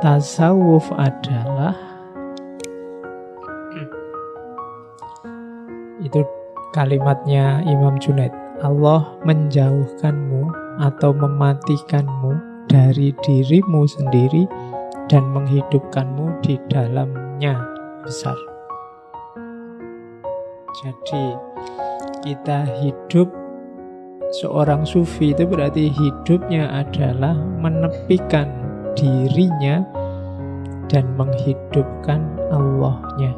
Tasawuf adalah, itu kalimatnya Imam Junaid, Allah menjauhkanmu atau mematikanmu dari dirimu sendiri dan menghidupkanmu di dalamnya besar. Jadi kita hidup, seorang sufi itu berarti hidupnya adalah menepikan dirinya dan menghidupkan Allahnya.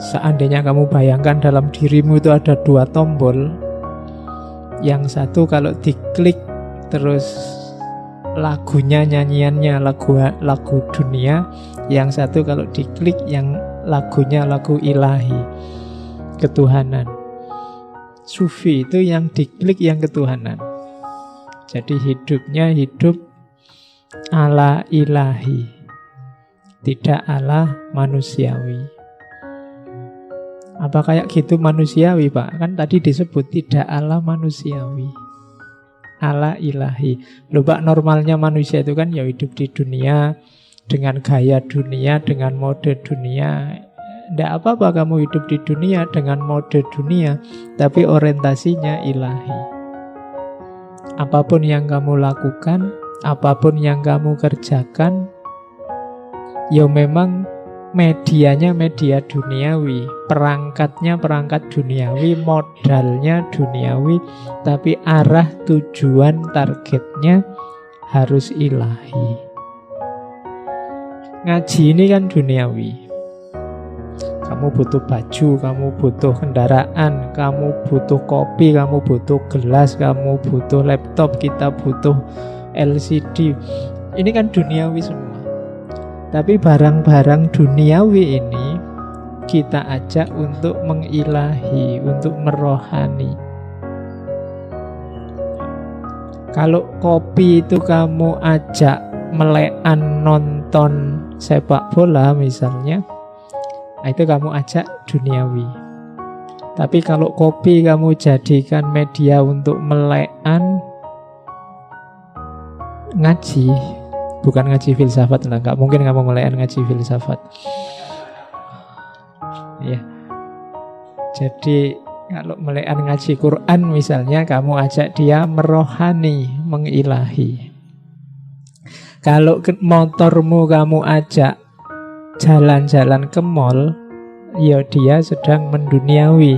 Seandainya kamu bayangkan dalam dirimu itu ada dua tombol, yang satu kalau diklik terus lagunya, nyanyiannya lagu dunia, yang satu kalau diklik yang lagunya lagu ilahi, ketuhanan. Sufi itu yang diklik yang ketuhanan. Jadi hidupnya hidup ala ilahi, tidak ala manusiawi. Apa kayak gitu manusiawi, Pak? Kan tadi disebut tidak ala manusiawi, ala ilahi. Loh Pak, normalnya manusia itu kan ya hidup di dunia, dengan gaya dunia, dengan mode dunia. Tidak apa-apa kamu hidup di dunia dengan mode dunia, tapi orientasinya ilahi. Apapun yang kamu lakukan, apapun yang kamu kerjakan, ya memang medianya media duniawi, perangkatnya perangkat duniawi, modalnya duniawi, tapi arah tujuan targetnya harus ilahi. Ngaji ini kan duniawi. Kamu butuh baju, kamu butuh kendaraan, kamu butuh kopi, kamu butuh gelas, kamu butuh laptop, kita butuh LCD. Ini kan duniawi semua. Tapi barang-barang duniawi ini kita ajak untuk mengilahi, untuk merohani. Kalau kopi itu kamu ajak melekan nonton sepak bola misalnya, itu kamu ajak duniawi. Tapi kalau kopi kamu jadikan media untuk melekan ngaji, bukan ngaji filsafat lah, nggak mungkin kamu melekan ngaji filsafat. Ya. Jadi kalau melekan ngaji Quran misalnya, kamu ajak dia merohani, mengilahi. Kalau motormu kamu ajak jalan-jalan ke mall, ya dia sedang menduniawi.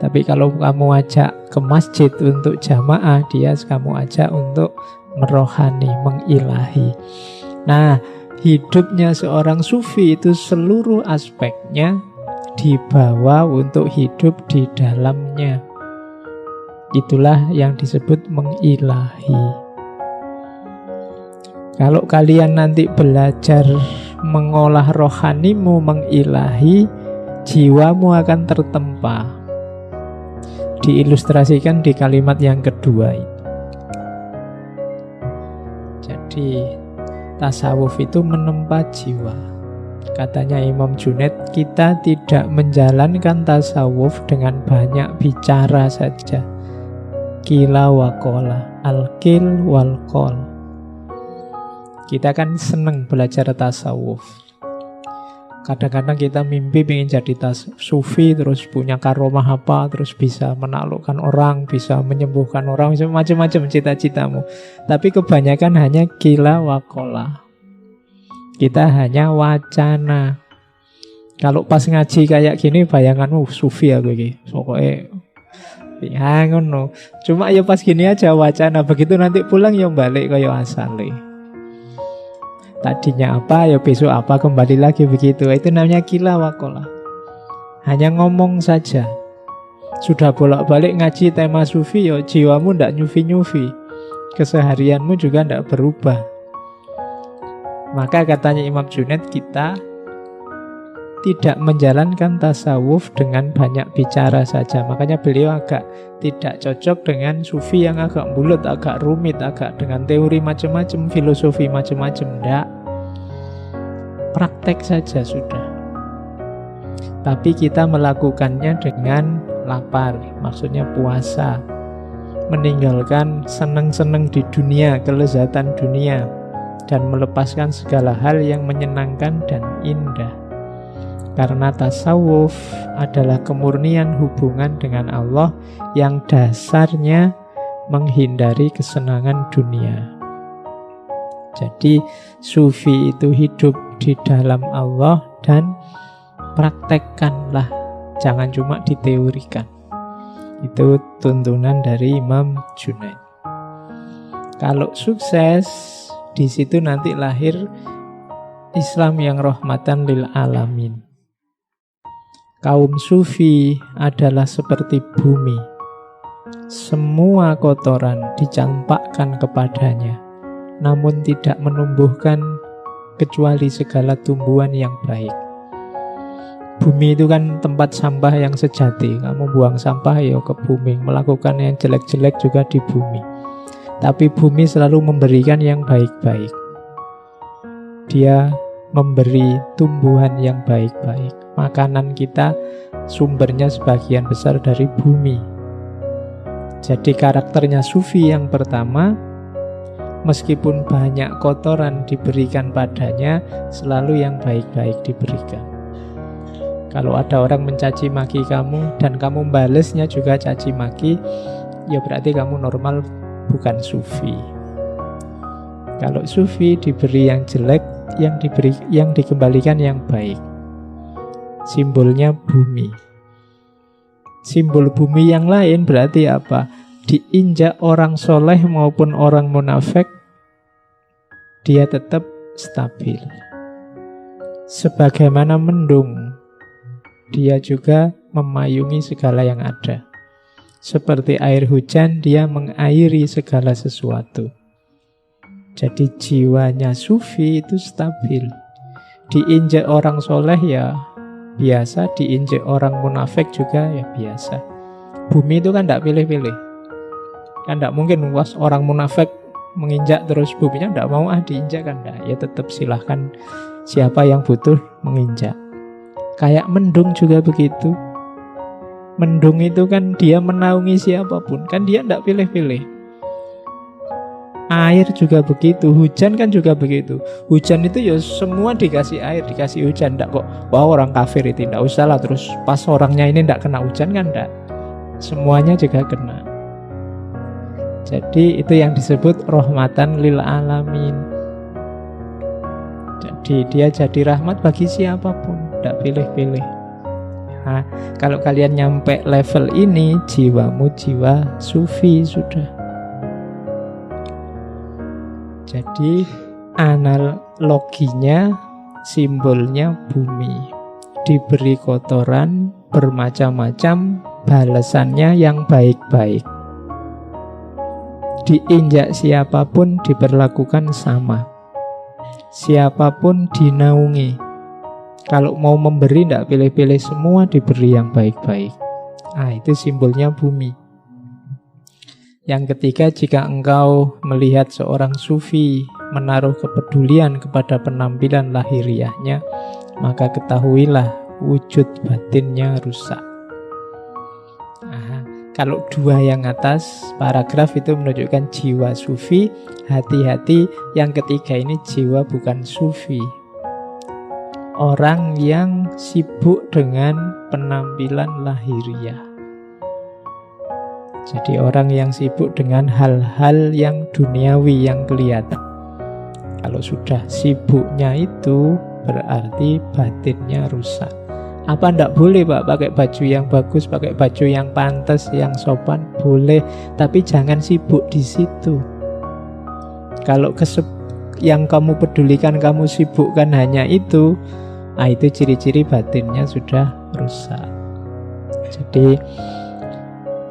Tapi kalau kamu ajak ke masjid untuk jamaah, dia kamu ajak untuk merohani, mengilahi. Nah, hidupnya seorang sufi itu seluruh aspeknya dibawa untuk hidup di dalamnya. Itulah yang disebut mengilahi. Kalau kalian nanti belajar mengolah rohanimu, mengilahi, jiwamu akan tertempa. Diilustrasikan di kalimat yang kedua itu. Jadi tasawuf itu menempa jiwa. Katanya Imam Junaid, kita tidak menjalankan tasawuf dengan banyak bicara saja. Qila wa qala, al-qil wal qol. Kita kan seneng belajar tasawuf. Kadang-kadang kita mimpi pengen jadi sufi, terus punya karomah apa, terus bisa menaklukkan orang, bisa menyembuhkan orang, macam-macam cita-citamu. Tapi kebanyakan hanya qila wa qala. Kita hanya wacana. Kalau pas ngaji kayak gini, bayanganmu sufi aku ini. Pokoknya ya ngono. Cuma ya pas gini aja wacana. Begitu nanti pulang ya balik kayak asale. Tadinya apa, ya besok apa, kembali lagi begitu. Itu namanya qila wa qala. Hanya ngomong saja. Sudah bolak-balik ngaji tema sufi, ya jiwamu ndak nyufi-nyufi. Keseharianmu juga ndak berubah. Maka katanya Imam Junaid, kita tidak menjalankan tasawuf dengan banyak bicara saja. Makanya beliau agak tidak cocok dengan sufi yang agak bulat, agak rumit, agak dengan teori macam-macam, filosofi macam-macam. Tidak. Praktek saja sudah. Tapi kita melakukannya dengan lapar, maksudnya puasa. Meninggalkan senang-senang di dunia, kelezatan dunia. dan melepaskan segala hal yang menyenangkan dan indah. Karena tasawuf adalah kemurnian hubungan dengan Allah yang dasarnya menghindari kesenangan dunia. Jadi sufi itu hidup di dalam Allah dan praktekkanlah, jangan cuma diteorikan. Itu tuntunan dari Imam Junaid. Kalau sukses, di situ nanti lahir Islam yang rahmatan lil alamin. Kaum sufi adalah seperti bumi. Semua kotoran dicampakkan kepadanya, namun tidak menumbuhkan kecuali segala tumbuhan yang baik. Bumi itu kan tempat sampah yang sejati. Kamu buang sampah ya ke bumi, melakukan yang jelek-jelek juga di bumi. Tapi bumi selalu memberikan yang baik-baik. Dia memberi tumbuhan yang baik-baik. Makanan kita sumbernya sebagian besar dari bumi. Jadi karakternya sufi yang pertama, meskipun banyak kotoran diberikan padanya, selalu yang baik-baik diberikan. Kalau ada orang mencaci maki kamu dan kamu balesnya juga caci maki, ya berarti kamu normal, bukan sufi. Kalau sufi diberi yang jelek, yang dikembalikan yang baik. Simbolnya bumi. Simbol bumi yang lain berarti apa? Diinjak orang soleh maupun orang munafik, dia tetap stabil. Sebagaimana mendung, dia juga memayungi segala yang ada. Seperti air hujan, dia mengairi segala sesuatu. Jadi jiwanya sufi itu stabil. Diinjak orang soleh ya biasa, diinjak orang munafik juga ya biasa. Bumi itu kan tidak pilih-pilih. Kan tidak mungkin orang munafik menginjak terus buminya tidak mau diinjak kan enggak. Ya tetap silahkan siapa yang butuh menginjak. Kayak mendung juga begitu. Mendung itu kan dia menaungi siapapun, kan dia tidak pilih-pilih. Air juga begitu, hujan kan juga begitu. Hujan itu ya semua dikasih air, dikasih hujan. Tidak kok, wah orang kafir itu tidak usah lah. Terus pas orangnya ini tidak kena hujan kan tidak. Semuanya juga kena. Jadi itu yang disebut rahmatan lil alamin. Jadi dia jadi rahmat bagi siapapun, tidak pilih-pilih. Nah, kalau kalian nyampe level ini, jiwamu jiwa sufi sudah. Jadi analoginya, simbolnya bumi. Diberi kotoran bermacam-macam, balasannya yang baik-baik. Diinjak siapapun diperlakukan sama. Siapapun dinaungi. Kalau mau memberi tidak pilih-pilih, semua diberi yang baik-baik. Itu simbolnya bumi. Yang ketiga, jika engkau melihat seorang sufi menaruh kepedulian kepada penampilan lahiriahnya, maka ketahuilah wujud batinnya rusak. Kalau dua yang atas paragraf itu menunjukkan jiwa sufi, hati-hati yang ketiga ini jiwa bukan sufi. Orang yang sibuk dengan penampilan lahiriah. Jadi orang yang sibuk dengan hal-hal yang duniawi, yang kelihatan. Kalau sudah sibuknya itu berarti batinnya rusak. Apa ndak boleh Pak pakai baju yang bagus, pakai baju yang pantas, yang sopan? Boleh, tapi jangan sibuk di situ. Kalau yang kamu pedulikan, kamu sibukkan hanya itu, itu ciri-ciri batinnya sudah rusak. Jadi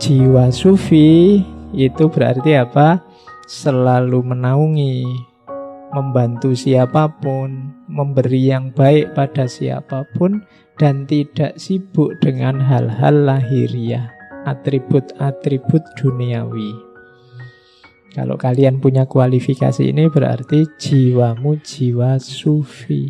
jiwa sufi itu berarti apa? Selalu menaungi, membantu siapapun, memberi yang baik pada siapapun, dan tidak sibuk dengan hal-hal lahiriah, atribut-atribut duniawi. Kalau kalian punya kualifikasi ini berarti jiwamu jiwa sufi.